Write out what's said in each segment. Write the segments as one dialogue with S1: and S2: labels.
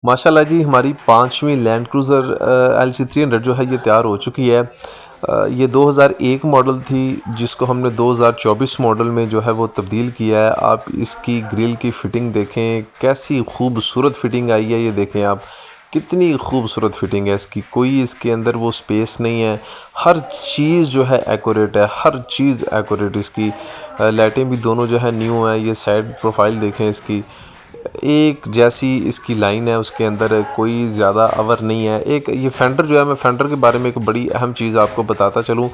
S1: माशाल्लाह जी, हमारी 5वीं लैंड क्रूज़र LC300 जो है ये तैयार हो चुकी है। ये 2001 मॉडल थी, जिसको हमने 2024 मॉडल में जो है वो तब्दील किया है। आप इसकी ग्रिल की फ़िटिंग देखें, कैसी खूबसूरत फ़िटिंग आई है, ये देखें आप। कितनी खूबसूरत फ़िटिंग है इसकी, कोई इसके अंदर वो स्पेस नहीं है। हर चीज़ जो है एक्यूरेट है, हर चीज़ एक्यूरेट इसकी। लाइटें भी दोनों जो है न्यू है। ये साइड प्रोफाइल देखें इसकी, एक जैसी इसकी लाइन है, उसके अंदर कोई ज़्यादा अवर नहीं है। एक ये फेंडर जो है, मैं फेंडर के बारे में एक बड़ी अहम चीज़ आपको बताता चलूँ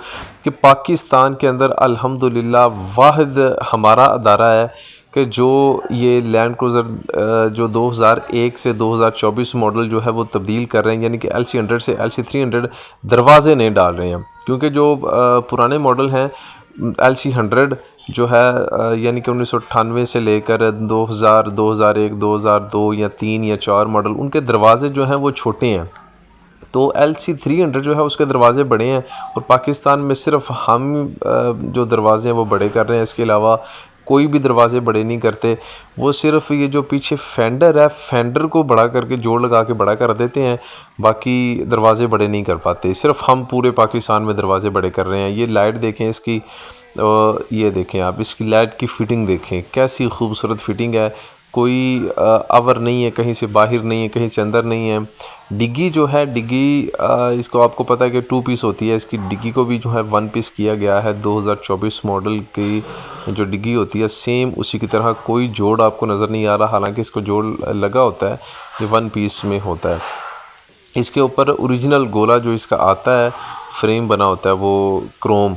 S1: कि पाकिस्तान के अंदर अल्हम्दुलिल्लाह वाहिद हमारा अदारा है कि जो ये लैंड क्रूज़र जो 2001 से 2024 मॉडल जो है वो तब्दील कर रहे हैं, यानी कि LC100 से LC300 दरवाजे नहीं डाल रहे हैं। क्योंकि जो पुराने मॉडल हैं LC100 जो है यानी कि 1998 से लेकर 2000, 2001, 2002 या 3 या 4 मॉडल, उनके दरवाजे जो हैं वो छोटे हैं। तो LC300 जो है उसके दरवाजे बड़े हैं, और पाकिस्तान में सिर्फ हम जो दरवाजे हैं वो बड़े कर रहे हैं। इसके अलावा कोई भी दरवाजे बड़े नहीं करते। वो सिर्फ ये जो पीछे फेंडर है, फेंडर को बड़ा करके जोड़ लगा के बड़ा कर देते हैं, बाकी दरवाजे बड़े नहीं कर पाते। सिर्फ हम पूरे पाकिस्तान में दरवाजे बड़े कर रहे हैं। ये लाइट देखें इसकी, और ये देखें आप इसकी लाइट की फ़िटिंग देखें, कैसी खूबसूरत फ़िटिंग है। कोई आवर नहीं है, कहीं से बाहर नहीं है, कहीं से अंदर नहीं है। डिग्गी जो है, डिग्गी इसको आपको पता है कि 2 पीस होती है। इसकी डिग्गी को भी जो है 1 पीस किया गया है। 2024 मॉडल की जो डिग्गी होती है सेम उसी की तरह, कोई जोड़ आपको नज़र नहीं आ रहा, हालांकि इसको जोड़ लगा होता है, ये 1 पीस में होता है। इसके ऊपर ओरिजिनल गोला जो इसका आता है, फ्रेम बना होता है वो क्रोम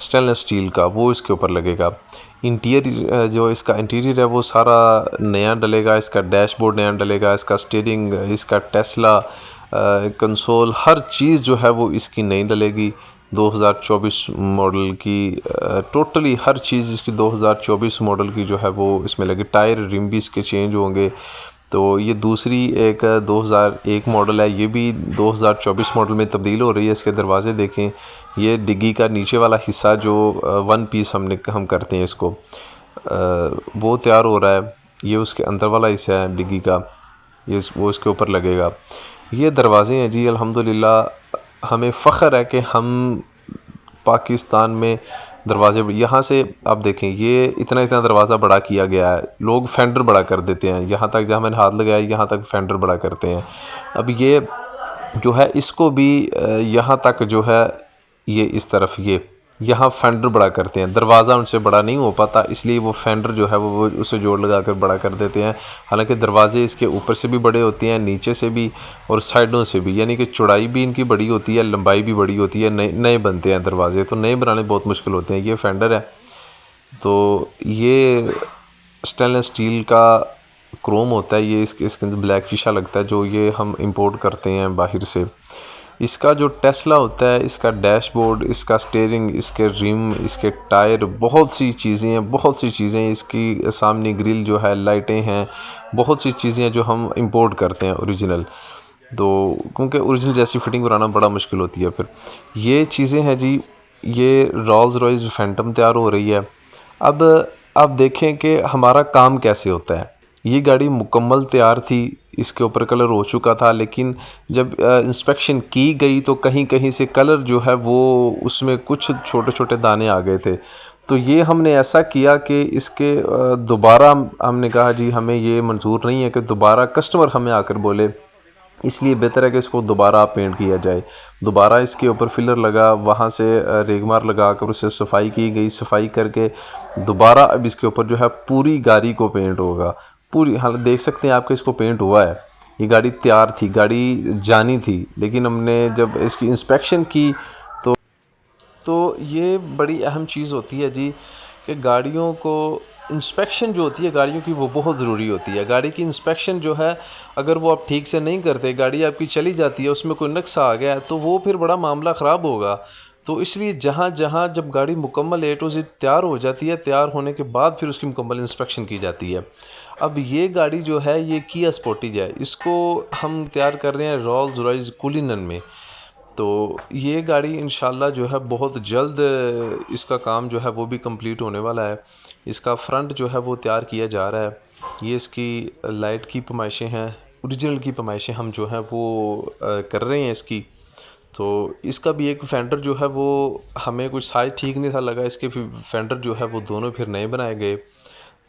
S1: स्टेनलेस स्टील का, वो इसके ऊपर लगेगा। इंटीरियर जो इसका इंटीरियर है वो सारा नया डलेगा। इसका डैशबोर्ड नया डलेगा, इसका स्टीयरिंग, इसका टेस्ला कंसोल, हर चीज़ जो है वो इसकी नई डलेगी 2024 मॉडल की। टोटली हर चीज़ इसकी 2024 मॉडल की जो है वो इसमें लगी। टायर रिम भी इसके चेंज होंगे। तो ये दूसरी एक 2001 मॉडल है, ये भी 2024 मॉडल में तब्दील हो रही है। इसके दरवाजे देखें, ये डिग्गी का नीचे वाला हिस्सा जो 1 पीस हम करते हैं इसको, वो तैयार हो रहा है। ये उसके अंदर वाला हिस्सा है डिग्गी का, ये वो इसके ऊपर लगेगा। ये दरवाजे हैं जी, अल्हम्दुलिल्लाह हमें फ़ख्र है कि हम पाकिस्तान में दरवाजे, यहाँ से आप देखें ये इतना इतना दरवाज़ा बड़ा किया गया है। लोग फेंडर बड़ा कर देते हैं, यहाँ तक जहाँ मैंने हाथ लगाया यहाँ तक फेंडर बड़ा करते हैं। अब ये जो है इसको भी यहाँ तक जो है, ये इस तरफ ये यहाँ फेंडर बड़ा करते हैं। दरवाज़ा उनसे बड़ा नहीं हो पाता, इसलिए वो फेंडर जो है वो उसे जोड़ लगा कर बड़ा कर देते हैं। हालांकि दरवाजे इसके ऊपर से भी बड़े होते हैं, नीचे से भी और साइडों से भी, यानी कि चौड़ाई भी इनकी बड़ी होती है, लंबाई भी बड़ी होती है। नए नए बनते हैं दरवाजे, तो नए बनाने बहुत मुश्किल होते हैं। ये फेंडर है, तो ये स्टेनलेस स्टील का क्रोम होता है। ये इसके अंदर ब्लैक शीशा लगता है, जो ये हम इंपोर्ट करते हैं बाहर से। इसका जो टेस्ला होता है, इसका डैशबोर्ड, इसका स्टीयरिंग, इसके रिम, इसके टायर, बहुत सी चीज़ें हैं, बहुत सी चीज़ें। इसकी सामने ग्रिल जो है, लाइटें हैं, बहुत सी चीज़ें हैं जो हम इंपोर्ट करते हैं ओरिजिनल। तो क्योंकि ओरिजिनल जैसी फ़िटिंग बनाना बड़ा मुश्किल होती है फिर। ये चीज़ें हैं जी। ये रोल्स रॉयस फैंटम तैयार हो रही है। अब आप देखें कि हमारा काम कैसे होता है। ये गाड़ी मुकम्मल तैयार थी, इसके ऊपर कलर हो चुका था, लेकिन जब इंस्पेक्शन की गई तो कहीं कहीं से कलर जो है वो उसमें कुछ छोटे छोटे दाने आ गए थे। तो ये हमने ऐसा किया कि इसके दोबारा हमने कहा जी हमें ये मंजूर नहीं है कि दोबारा कस्टमर हमें आकर बोले, इसलिए बेहतर है कि इसको दोबारा पेंट किया जाए। दोबारा इसके ऊपर फिलर लगा, वहाँ से रेगमार लगा कर उसे सफाई की गई। सफाई करके दोबारा अब इसके ऊपर जो है पूरी गाड़ी को पेंट होगा। पूरी हालत देख सकते हैं आपके, इसको पेंट हुआ है। ये गाड़ी तैयार थी, गाड़ी जानी थी, लेकिन हमने जब इसकी इंस्पेक्शन की तो ये बड़ी अहम चीज़ होती है जी कि गाड़ियों को इंस्पेक्शन जो होती है गाड़ियों की, वो बहुत ज़रूरी होती है। गाड़ी की इंस्पेक्शन जो है, अगर वो आप ठीक से नहीं करते, गाड़ी आपकी चली जाती है, उसमें कोई नुक्स आ गया तो वो फिर बड़ा मामला ख़राब होगा। तो इसलिए जहाँ जहाँ जब गाड़ी मुकम्मल ए टू ज़ेड तैयार हो जाती है, तैयार होने के बाद फिर उसकी मुकम्मल इंस्पेक्शन की जाती है। अब ये गाड़ी जो है ये किया स्पोर्टेज है, इसको हम तैयार कर रहे हैं रोल्स रॉयस कुलिनन में। तो ये गाड़ी इंशाल्लाह जो है बहुत जल्द इसका काम जो है वो भी कंप्लीट होने वाला है। इसका फ्रंट जो है वो तैयार किया जा रहा है। ये इसकी लाइट की पमाइशें हैं, ओरिजिनल की पैमाइशें हम जो है वो कर रहे हैं इसकी। तो इसका भी एक फेंडर जो है वो हमें कुछ साइज़ ठीक नहीं था लगा, इसके फेंडर जो है वो दोनों फिर नए बनाए गए।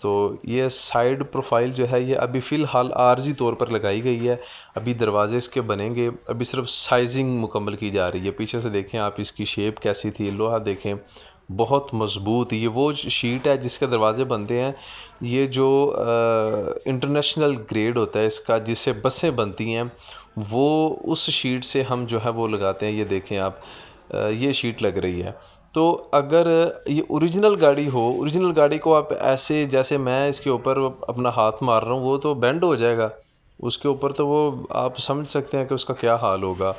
S1: तो ये साइड प्रोफाइल जो है ये अभी फ़िलहाल आर्जी तौर पर लगाई गई है। अभी दरवाजे इसके बनेंगे, अभी सिर्फ साइजिंग मुकम्मल की जा रही है। पीछे से देखें आप, इसकी शेप कैसी थी, लोहा देखें बहुत मज़बूत। ये वो शीट है जिसके दरवाजे बनते हैं। ये जो इंटरनेशनल ग्रेड होता है इसका, जिससे बसें बनती हैं, वो उस शीट से हम जो है वो लगाते हैं। ये देखें आप, ये शीट लग रही है। तो अगर ये ओरिजिनल गाड़ी हो, ओरिजिनल गाड़ी को आप ऐसे जैसे मैं इसके ऊपर अपना हाथ मार रहा हूँ, वो तो बेंड हो जाएगा उसके ऊपर। तो वो आप समझ सकते हैं कि उसका क्या हाल होगा।